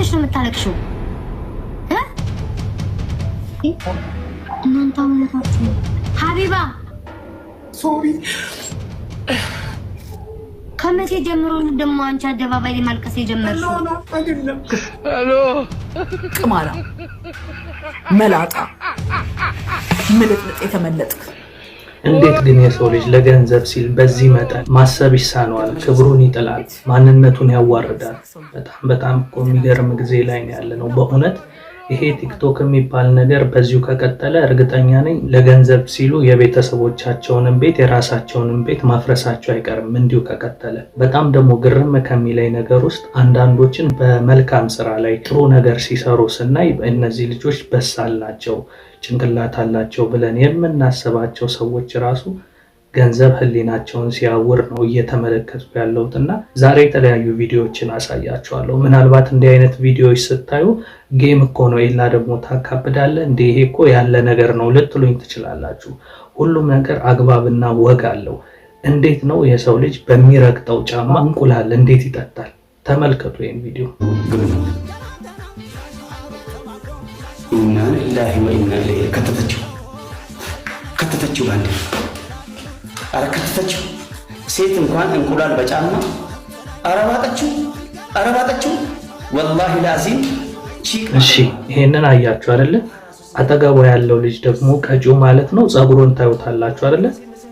ሆነሽ ነው የምታለቅሽው? እናንተ አውነታችሁ ሀቢባ ሶሪ። ከመቼ ጀምሮ ደግሞ አንቺ አደባባይ ላይ ማልቀስ የጀመርሽው? ሄሎ ቅማላ መላጣ ምልጥልጥ የተመለጥክ እንዴት ግን የሰው ልጅ ለገንዘብ ሲል በዚህ መጠን ማሰብ ይሳነዋል? ክብሩን ይጥላል፣ ማንነቱን ያዋርዳል። በጣም እኮ የሚገርም ጊዜ ላይ ነው ያለነው በእውነት። ይሄ ቲክቶክ የሚባል ነገር በዚሁ ከቀጠለ እርግጠኛ ነኝ ለገንዘብ ሲሉ የቤተሰቦቻቸውንም ቤት የራሳቸውንም ቤት ማፍረሳቸው አይቀርም እንዲሁ ከቀጠለ። በጣም ደግሞ ግርም ከሚለኝ ነገር ውስጥ አንዳንዶችን በመልካም ስራ ላይ ጥሩ ነገር ሲሰሩ ስናይ እነዚህ ልጆች በሳል ናቸው፣ ጭንቅላት አላቸው ብለን የምናስባቸው ሰዎች ራሱ ገንዘብ ህሊናቸውን ሲያውር ነው እየተመለከቱ ያለሁት። እና ዛሬ የተለያዩ ቪዲዮዎችን አሳያችኋለሁ። ምናልባት እንዲህ አይነት ቪዲዮዎች ስታዩ ጌም እኮ ነው ኤላ ደግሞ ታካብዳለህ እንዴ ይሄ እኮ ያለ ነገር ነው ልትሉኝ ትችላላችሁ። ሁሉም ነገር አግባብና ወግ አለው። እንዴት ነው የሰው ልጅ በሚረግጠው ጫማ እንቁላል እንዴት ይጠጣል? ተመልከቱ ይሄን ቪዲዮ። ኢና ሊላሂ ወኢና ኢለይሂ ከተተችው ባንድ አረከተችው። ሴት እንኳን እንቁላል በጫማ አረባጠችው። ወላሂ ላዚም እሺ ይሄንን አያችሁ አይደለ? አጠገቡ ያለው ልጅ ደግሞ ቀጪው ማለት ነው። ጸጉሩን ታዩታላችሁ አይደለ?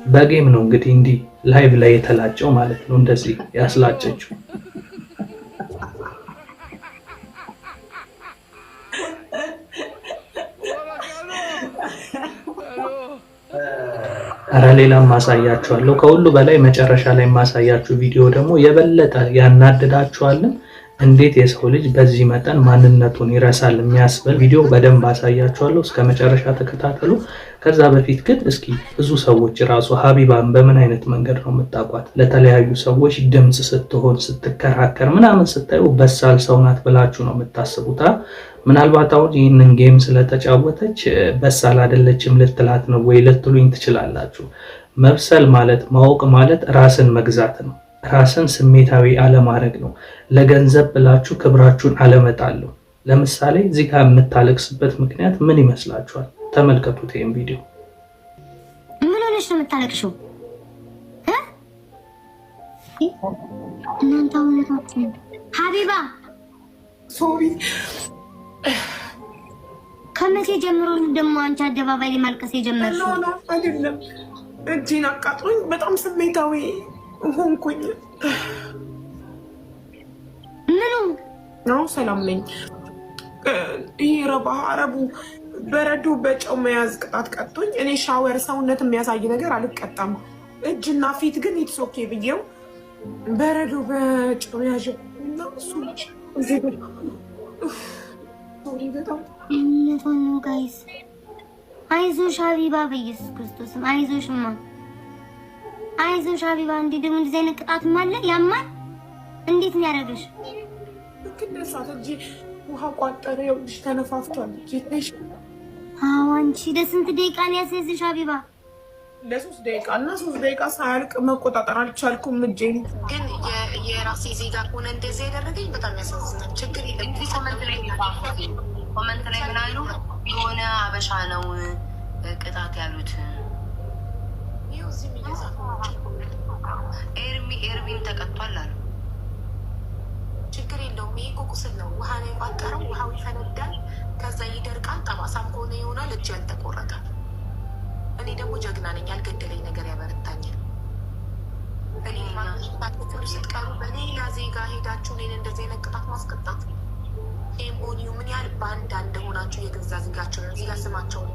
በጌም ነው እንግዲህ እንዲህ ላይቭ ላይ የተላጨው ማለት ነው። እንደዚህ ያስላጨችው አረ ሌላም ማሳያችኋለሁ። ከሁሉ በላይ መጨረሻ ላይ ማሳያችሁ ቪዲዮ ደግሞ የበለጠ ያናድዳችኋልን። እንዴት የሰው ልጅ በዚህ መጠን ማንነቱን ይረሳል የሚያስብል ቪዲዮ በደንብ አሳያችኋለሁ። እስከ መጨረሻ ተከታተሉ። ከዛ በፊት ግን እስኪ ብዙ ሰዎች ራሱ ሀቢባን በምን አይነት መንገድ ነው የምታውቋት? ለተለያዩ ሰዎች ድምጽ ስትሆን ስትከራከር ምናምን ስታዩ በሳል ሰው ናት ብላችሁ ነው የምታስቡት። ምናልባት አሁን ይህንን ጌም ስለተጫወተች በሳል አይደለችም ልትላት ነው ወይ ልትሉኝ ትችላላችሁ። መብሰል ማለት ማወቅ ማለት ራስን መግዛት ነው። ራስን ስሜታዊ አለማድረግ ነው። ለገንዘብ ብላችሁ ክብራችሁን አለመጣለሁ። ለምሳሌ እዚህ ጋር የምታለቅስበት ምክንያት ምን ይመስላችኋል? ተመልከቱት ይሄን ቪዲዮ። ምን ሆነሽ ነው የምታለቅሽው? እናንተ አውነታችሁ ሀቢባ ሶሪ። ከመቼ ጀምሮ ደግሞ አንቺ አደባባይ ላይ ማልቀስ የጀመርሽው? አይደለም እጄን አቃጥሎኝ በጣም ስሜታዊ ሆንኩኝ። ምኑ ነው? ሰላም ነኝ። ይሄ አረቡ በረዶ በጨው መያዝ ቅጣት ቀጥቶኝ፣ እኔ ሻወር ሰውነት የሚያሳይ ነገር አልቀጣም። እጅና ፊት ግን ኢትስ ኦኬ ብዬው በረዶ በጨው ያዥ እና እሱ በጣም ነው ጋይስ። አይዞሽ ሀቢባ፣ በኢየሱስ ክርስቶስም አይዞሽማ፣ አይዞሽ ሀቢባ። እንዴ ደግሞ እንደዚህ አይነት ቅጣትም አለ? ያማል። እንዴት ነው ያደረገሽ? ከነሳት እንጂ ውሃ ቋጠረ። ይኸውልሽ ተነፋፍቷል። ጌታሽ አንቺ ለስንት ደቂቃ ነው ያስያዝሽ ሀቢባ? ለ3 ደቂቃ እና 3 ደቂቃ ሳያልቅ መቆጣጠር አልቻልኩም። እጄን ግን የራሴ ዜጋ ሆነ እንደዚህ ያደረገኝ በጣም ያሳዝናል። ችግር የለም። ኮመንት ላይ ምን አሉ? የሆነ አበሻ ነው ቅጣት ያሉት። ኤርሚን ተቀጥቷል አሉ። ችግር የለውም። ይሄ እኮ ቁስል ነው። ውሃ ነው የቋጠረው። ውሃው ይፈነዳል፣ ከዛ ይደርቃል። ጠባሳም ከሆነ ይሆናል። እጅ ያልተቆረጠ። እኔ ደግሞ ጀግና ነኝ። ያልገደለኝ ነገር ያበረታኛል። እኔ ማክፍሉ ስትቀሩ በሌላ ዜጋ ሄዳችሁ እኔን እንደዚህ አይነት ቅጣት ማስቀጣት ኤምቦኒው ምን ያህል ባንዳ እንደሆናችሁ የገዛ ዜጋቸው ነው። ዜጋ ስማቸውን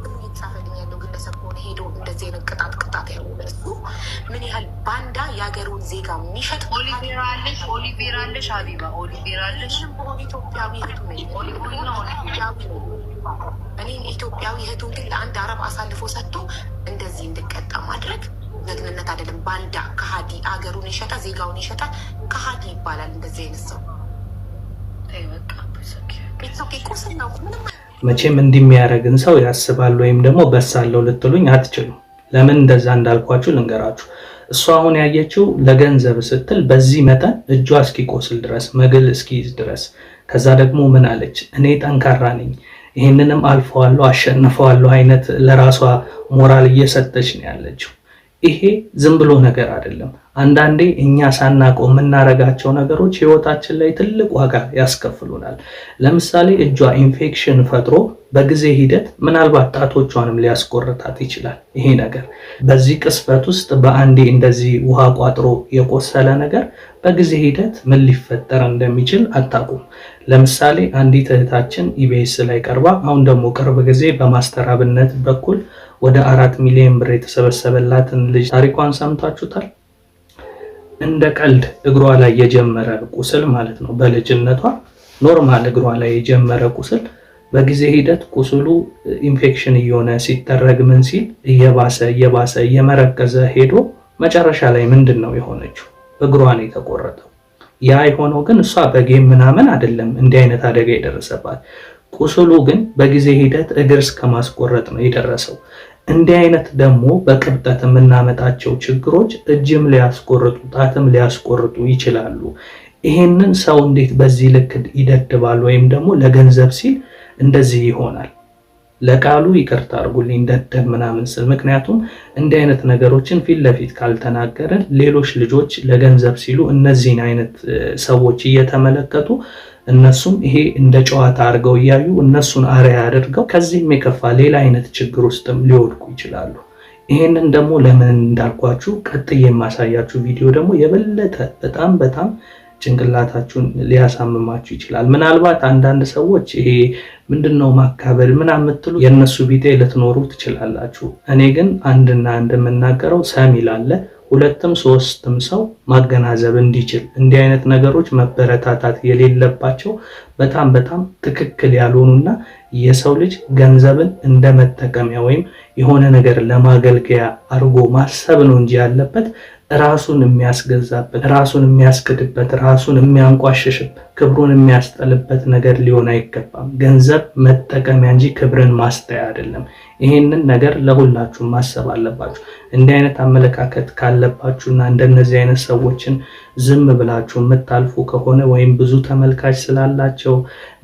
ግቡ እየተጻፈልኝ ያለው ግለሰብ ከሆነ ሄዶ እንደዚህ አይነት ቅጣት ያሉ እሱ ምን ያህል ባንዳ የሀገሩን ዜጋ የሚሸጥ ኦሊቬራ አለሽ ሀቢባ፣ ኦሊቬራ አለሽ። በሆነ ኢትዮጵያዊ እህቱ ነኝ። እኔ ኢትዮጵያዊ እህቱን ግን ለአንድ አረብ አሳልፎ ሰጥቶ እንደዚህ እንድቀጣ ማድረግ ጀግንነት አይደለም። ባንዳ ከሀዲ፣ አገሩን የሸጠ ዜጋውን የሸጠ ከሀዲ ይባላል። እንደዚህ አይነት ሰው መቼም እንዲህ የሚያደርግን ሰው ያስባል ወይም ደግሞ በሳለው ልትሉኝ አትችሉም። ለምን እንደዛ እንዳልኳችሁ ልንገራችሁ። እሷ አሁን ያየችው ለገንዘብ ስትል በዚህ መጠን እጇ እስኪቆስል ድረስ መግል እስኪይዝ ድረስ ከዛ ደግሞ ምን አለች? እኔ ጠንካራ ነኝ፣ ይህንንም አልፈዋለሁ፣ አሸንፈዋለሁ አይነት ለራሷ ሞራል እየሰጠች ነው ያለችው። ይሄ ዝም ብሎ ነገር አይደለም። አንዳንዴ እኛ ሳናውቀው የምናረጋቸው ነገሮች ህይወታችን ላይ ትልቅ ዋጋ ያስከፍሉናል። ለምሳሌ እጇ ኢንፌክሽን ፈጥሮ በጊዜ ሂደት ምናልባት ጣቶቿንም ሊያስቆርጣት ይችላል። ይሄ ነገር በዚህ ቅስፈት ውስጥ በአንዴ እንደዚህ ውሃ ቋጥሮ የቆሰለ ነገር በጊዜ ሂደት ምን ሊፈጠር እንደሚችል አታውቁም። ለምሳሌ አንዲት እህታችን ኢቢኤስ ላይ ቀርባ አሁን ደግሞ ቅርብ ጊዜ በማስተር አብነት በኩል ወደ 4 ሚሊዮን ብር የተሰበሰበላትን ልጅ ታሪኳን ሰምታችሁታል። እንደ ቀልድ እግሯ ላይ የጀመረ ቁስል ማለት ነው። በልጅነቷ ኖርማል እግሯ ላይ የጀመረ ቁስል በጊዜ ሂደት ቁስሉ ኢንፌክሽን እየሆነ ሲጠረግ ምን ሲል እየባሰ እየመረቀዘ ሄዶ መጨረሻ ላይ ምንድን ነው የሆነችው? እግሯን የተቆረጠው። ያ የሆነው ግን እሷ በጌም ምናምን አይደለም እንዲህ አይነት አደጋ የደረሰባት። ቁስሉ ግን በጊዜ ሂደት እግር እስከ ማስቆረጥ ነው የደረሰው። እንዲህ አይነት ደግሞ በቅብጠት የምናመጣቸው ችግሮች እጅም ሊያስቆርጡ ጣትም ሊያስቆርጡ ይችላሉ። ይሄንን ሰው እንዴት በዚህ ልክ ይደድባል? ወይም ደግሞ ለገንዘብ ሲል እንደዚህ ይሆናል። ለቃሉ ይቅርታ አድርጉልኝ ደደብ ምናምን ስል፣ ምክንያቱም እንዲህ አይነት ነገሮችን ፊት ለፊት ካልተናገረን ሌሎች ልጆች ለገንዘብ ሲሉ እነዚህን አይነት ሰዎች እየተመለከቱ እነሱም ይሄ እንደ ጨዋታ አድርገው እያዩ እነሱን አርአያ አድርገው ከዚህም የከፋ ሌላ አይነት ችግር ውስጥም ሊወድቁ ይችላሉ። ይሄንን ደግሞ ለምን እንዳልኳችሁ ቀጥዬ የማሳያችሁ ቪዲዮ ደግሞ የበለጠ በጣም ጭንቅላታችሁን ሊያሳምማችሁ ይችላል። ምናልባት አንዳንድ ሰዎች ይሄ ምንድነው ማካበል ምናምን የምትሉ የእነሱ ቢጤ ልትኖሩ ትችላላችሁ። እኔ ግን አንድና አንድ የምናገረው ሰሚ ላለ ሁለትም ሶስትም ሰው ማገናዘብ እንዲችል እንዲህ አይነት ነገሮች መበረታታት የሌለባቸው በጣም ትክክል ያልሆኑና የሰው ልጅ ገንዘብን እንደ መጠቀሚያ ወይም የሆነ ነገር ለማገልገያ አድርጎ ማሰብ ነው እንጂ ያለበት ራሱን የሚያስገዛበት፣ ራሱን የሚያስክድበት፣ ራሱን የሚያንቋሽሽበት፣ ክብሩን የሚያስጠልበት ነገር ሊሆን አይገባም። ገንዘብ መጠቀሚያ እንጂ ክብርን ማስጠያ አይደለም። ይሄንን ነገር ለሁላችሁም ማሰብ አለባችሁ። እንዲህ አይነት አመለካከት ካለባችሁና እንደነዚህ አይነት ሰዎችን ዝም ብላችሁ የምታልፉ ከሆነ ወይም ብዙ ተመልካች ስላላቸው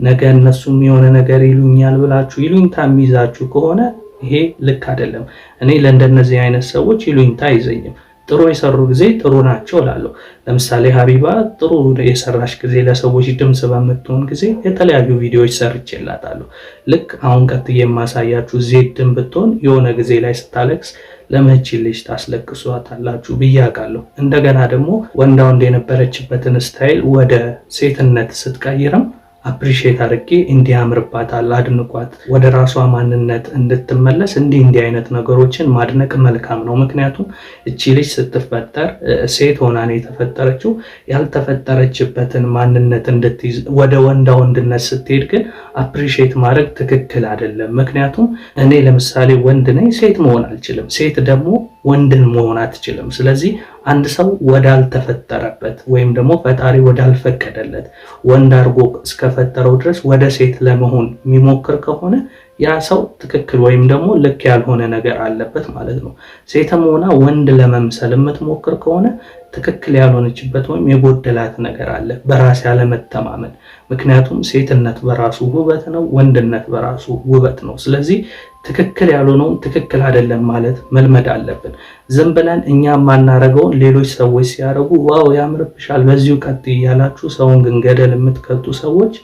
ነገ እነሱም የሆነ ነገር ይሉኛል ብላችሁ ይሉኝታ የሚይዛችሁ ከሆነ ይሄ ልክ አይደለም። እኔ ለእንደነዚህ አይነት ሰዎች ይሉኝታ አይዘኝም። ጥሩ የሰሩ ጊዜ ጥሩ ናቸው እላለሁ። ለምሳሌ ሀቢባ ጥሩ የሰራሽ ጊዜ ለሰዎች ድምጽ በምትሆን ጊዜ የተለያዩ ቪዲዮዎች ሰርቼላታለሁ። ልክ አሁን ቀጥዬ የማሳያችሁ ዜድን ብትሆን የሆነ ጊዜ ላይ ስታለቅስ ለመቺ ልጅ ታስለቅሷታላችሁ ብዬ አውቃለሁ። እንደገና ደግሞ ወንዳ ወንድ የነበረችበትን ስታይል ወደ ሴትነት ስትቀይርም አፕሪሺየት አድርጌ እንዲያምርባታል አድንቋት ወደ ራሷ ማንነት እንድትመለስ እንዲህ አይነት ነገሮችን ማድነቅ መልካም ነው። ምክንያቱም እቺ ልጅ ስትፈጠር ሴት ሆና ነው የተፈጠረችው። ያልተፈጠረችበትን ማንነት እንድትይዝ ወደ ወንዳ ወንድነት ስትሄድ ግን አፕሪሺየት ማድረግ ትክክል አይደለም። ምክንያቱም እኔ ለምሳሌ ወንድ ነኝ፣ ሴት መሆን አልችልም። ሴት ደግሞ ወንድን መሆን አትችልም። ስለዚህ አንድ ሰው ወዳልተፈጠረበት ወይም ደግሞ ፈጣሪ ወዳልፈቀደለት ወንድ አድርጎ እስከፈጠረው ድረስ ወደ ሴት ለመሆን የሚሞክር ከሆነ ያ ሰው ትክክል ወይም ደግሞ ልክ ያልሆነ ነገር አለበት ማለት ነው። ሴትም ሆና ወንድ ለመምሰል የምትሞክር ከሆነ ትክክል ያልሆነችበት ወይም የጎደላት ነገር አለ፣ በራስ ያለመተማመን። ምክንያቱም ሴትነት በራሱ ውበት ነው፣ ወንድነት በራሱ ውበት ነው። ስለዚህ ትክክል ያልሆነውን ትክክል አይደለም ማለት መልመድ አለብን። ዝም ብለን እኛ የማናረገውን ሌሎች ሰዎች ሲያደርጉ ዋው ያምርብሻል በዚሁ ቀጥ እያላችሁ ሰውን ግን ገደል የምትከቱ ሰዎች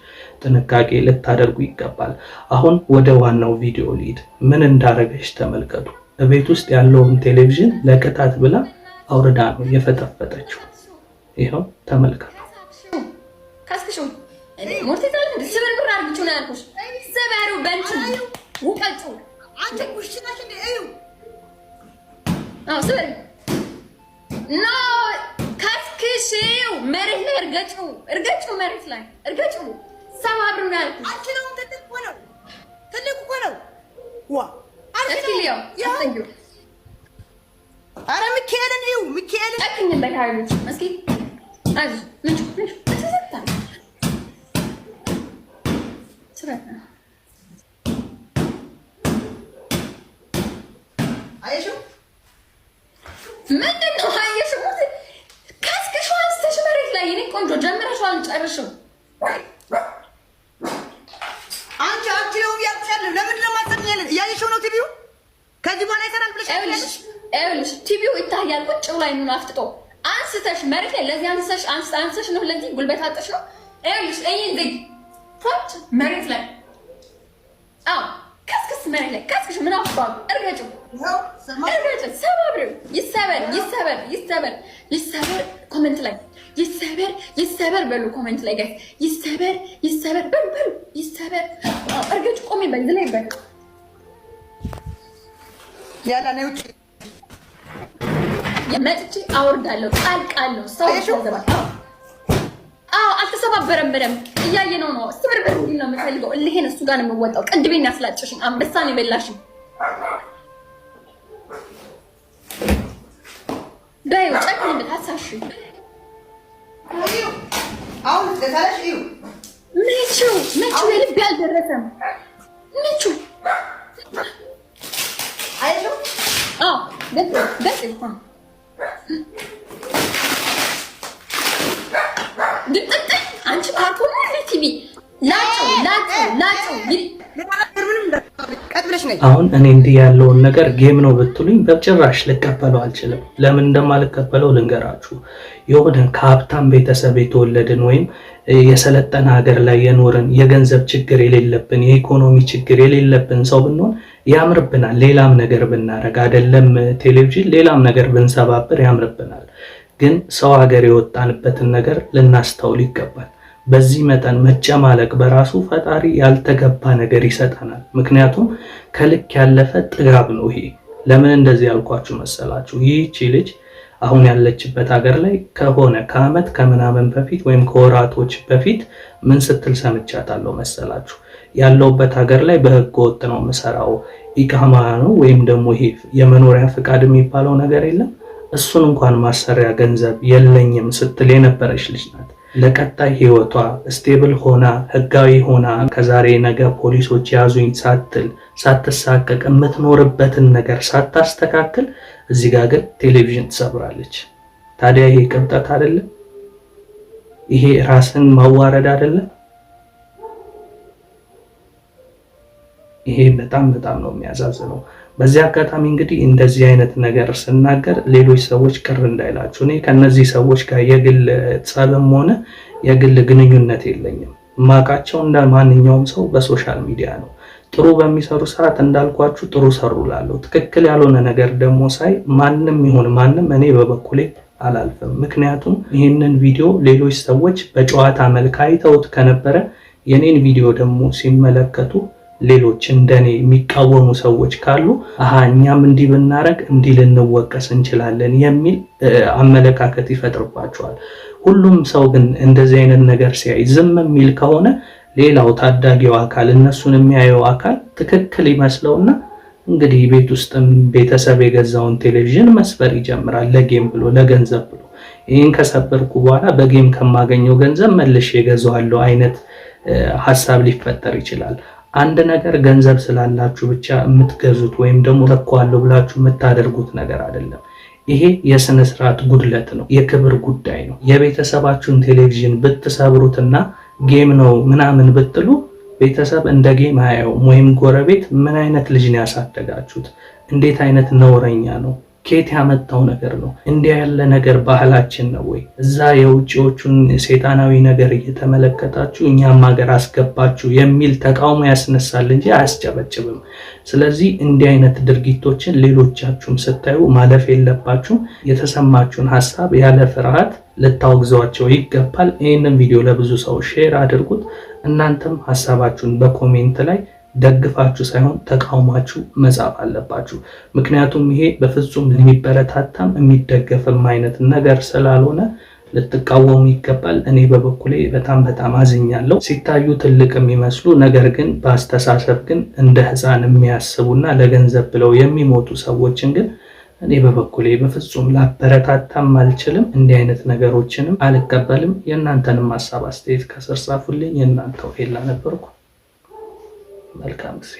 ጥንቃቄ ልታደርጉ ይገባል። አሁን ወደ ዋናው ቪዲዮ ሊድ ምን እንዳረገች ተመልከቱ። ቤት ውስጥ ያለውን ቴሌቪዥን ለቅጣት ብላ አውርዳ ነው የፈጠፈጠችው። ይኸው ተመልከቱ። መሬት ላይ እርገጭው፣ መሬት ላይ እርገጭው። ሰባብሩ ነው ያልኩሽ። አልችለውም። ትልቅ እኮ ነው። ዋ አልችለውም። አረ ሚካኤልን እዩ፣ ሚካኤልን አክኝ በካይሉት እስኪ አይ ልጅ ተሰጣ ስራታ አይሹ ምንድን ነው አይሹ? ከስክሽው አንስተሽ መሬት ላይ የኔ ቆንጆ ጀምረሽዋል፣ ጨርሽው ኤልሽ ቲቪው ይታያል ቁጭ ብሎ አይኑን አፍጥጦ አንስተሽ መሬት ላይ ለዚህ አንስተሽ ነው ለዚህ ጉልበት አጥሽ ነው ኤልሽ እይ ፎት መሬት ላይ ከስከስ መሬት ላይ ከስከሽ ምን አባቱ እርገጩ ሰባብሩ ይሰበር ኮሜንት ላይ ይሰበር በሉ ኮሜንት ላይ ጋር ይሰበር በሉ ይሰበር እርገጩ ቆሜ በዚህ ላይ በሉ ያላ ነው የመጥቼ አወርዳለሁ ጣልቃለሁ ሰው ተዘባታ አልተሰባበረም በደም እያየነው ነው ስብርብር እንዲል ነው የምፈልገው እልሄን እሱ ጋር ነው የምወጣው ቅድቤን ያስላጨሽኝ አንበሳን የበላሽኝ ዳዩ ጨክኝ በታሳሽ አሁን ተታለሽ እዩ ምቹ የልብ ያልደረሰም ምቹ አይሉ ገጽ ድጥጥኝ አንቺ ካርቶን ቲቪ ላጩ አሁን እኔ እንዲህ ያለውን ነገር ጌም ነው ብትሉኝ በጭራሽ ልቀበለው አልችልም። ለምን እንደማልቀበለው ልንገራችሁ። የሆነ ከሀብታም ቤተሰብ የተወለድን ወይም የሰለጠነ ሀገር ላይ የኖርን የገንዘብ ችግር የሌለብን የኢኮኖሚ ችግር የሌለብን ሰው ብንሆን ያምርብናል። ሌላም ነገር ብናረግ አይደለም ቴሌቪዥን ሌላም ነገር ብንሰባብር ያምርብናል። ግን ሰው ሀገር የወጣንበትን ነገር ልናስተውል ይገባል። በዚህ መጠን መጨማለቅ በራሱ ፈጣሪ ያልተገባ ነገር ይሰጠናል። ምክንያቱም ከልክ ያለፈ ጥጋብ ነው ይሄ። ለምን እንደዚህ ያልኳችሁ መሰላችሁ? ይህቺ ልጅ አሁን ያለችበት ሀገር ላይ ከሆነ ከአመት ከምናምን በፊት ወይም ከወራቶች በፊት ምን ስትል ሰምቻታለሁ መሰላችሁ? ያለውበት ሀገር ላይ በህገ ወጥ ነው የምሰራው፣ ኢቃማ ነው ወይም ደግሞ ይሄ የመኖሪያ ፍቃድ የሚባለው ነገር የለም፣ እሱን እንኳን ማሰሪያ ገንዘብ የለኝም ስትል የነበረች ልጅ ናት። ለቀጣይ ህይወቷ ስቴብል ሆና ህጋዊ ሆና ከዛሬ ነገ ፖሊሶች ያዙኝ ሳትል ሳትሳቀቅ የምትኖርበትን ነገር ሳታስተካክል እዚህ ጋር ግን ቴሌቪዥን ትሰብራለች። ታዲያ ይሄ ቅብጠት አይደለም? ይሄ ራስን ማዋረድ አይደለም? ይሄ በጣም ነው የሚያሳዝነው። በዚህ አጋጣሚ እንግዲህ እንደዚህ አይነት ነገር ስናገር ሌሎች ሰዎች ቅር እንዳይላችሁ፣ እኔ ከነዚህ ሰዎች ጋር የግል ጸብም ሆነ የግል ግንኙነት የለኝም። ማቃቸው እንደ ማንኛውም ሰው በሶሻል ሚዲያ ነው። ጥሩ በሚሰሩ ሰዓት እንዳልኳችሁ ጥሩ ሰሩላለሁ። ትክክል ያልሆነ ነገር ደግሞ ሳይ ማንም ይሁን ማንም እኔ በበኩሌ አላልፍም። ምክንያቱም ይህንን ቪዲዮ ሌሎች ሰዎች በጨዋታ መልክ አይተውት ከነበረ የኔን ቪዲዮ ደግሞ ሲመለከቱ ሌሎች እንደኔ የሚቃወሙ ሰዎች ካሉ እኛም እንዲህ ብናረግ እንዲህ ልንወቀስ እንችላለን የሚል አመለካከት ይፈጥርባቸዋል። ሁሉም ሰው ግን እንደዚህ አይነት ነገር ሲያይ ዝም የሚል ከሆነ ሌላው ታዳጊው አካል እነሱን የሚያየው አካል ትክክል ይመስለውና እንግዲህ ቤት ውስጥም ቤተሰብ የገዛውን ቴሌቪዥን መስበር ይጀምራል። ለጌም ብሎ ለገንዘብ ብሎ ይህን ከሰበርኩ በኋላ በጌም ከማገኘው ገንዘብ መልሼ እገዛዋለሁ አይነት ሀሳብ ሊፈጠር ይችላል። አንድ ነገር ገንዘብ ስላላችሁ ብቻ የምትገዙት ወይም ደግሞ ተኳለው ብላችሁ የምታደርጉት ነገር አይደለም። ይሄ የስነ ስርዓት ጉድለት ነው፣ የክብር ጉዳይ ነው። የቤተሰባችሁን ቴሌቪዥን ብትሰብሩትና ጌም ነው ምናምን ብትሉ ቤተሰብ እንደ ጌም አያየውም። ወይም ጎረቤት ምን አይነት ልጅ ነው ያሳደጋችሁት? እንዴት አይነት ነውረኛ ነው? ከየት ያመጣው ነገር ነው? እንዲያ ያለ ነገር ባህላችን ነው ወይ? እዛ የውጭዎቹን ሴጣናዊ ነገር እየተመለከታችሁ እኛም ሀገር አስገባችሁ የሚል ተቃውሞ ያስነሳል እንጂ አያስጨበጭብም። ስለዚህ እንዲህ አይነት ድርጊቶችን ሌሎቻችሁም ስታዩ ማለፍ የለባችሁም። የተሰማችሁን ሀሳብ ያለ ፍርሃት ልታወግዟቸው ይገባል። ይህንን ቪዲዮ ለብዙ ሰው ሼር አድርጉት። እናንተም ሀሳባችሁን በኮሜንት ላይ ደግፋችሁ ሳይሆን ተቃውማችሁ መጻፍ አለባችሁ። ምክንያቱም ይሄ በፍጹም የሚበረታታም የሚደገፍም አይነት ነገር ስላልሆነ ልትቃወሙ ይገባል። እኔ በበኩሌ በጣም አዝኛለሁ። ሲታዩ ትልቅ የሚመስሉ ነገር ግን በአስተሳሰብ ግን እንደ ሕፃን የሚያስቡና ለገንዘብ ብለው የሚሞቱ ሰዎችን ግን እኔ በበኩሌ በፍጹም ላበረታታም አልችልም። እንዲህ አይነት ነገሮችንም አልቀበልም። የእናንተንም ሀሳብ አስተያየት ከስር ጻፉልኝ። የእናንተው ኤላ ነበርኩ። መልካም ጊዜ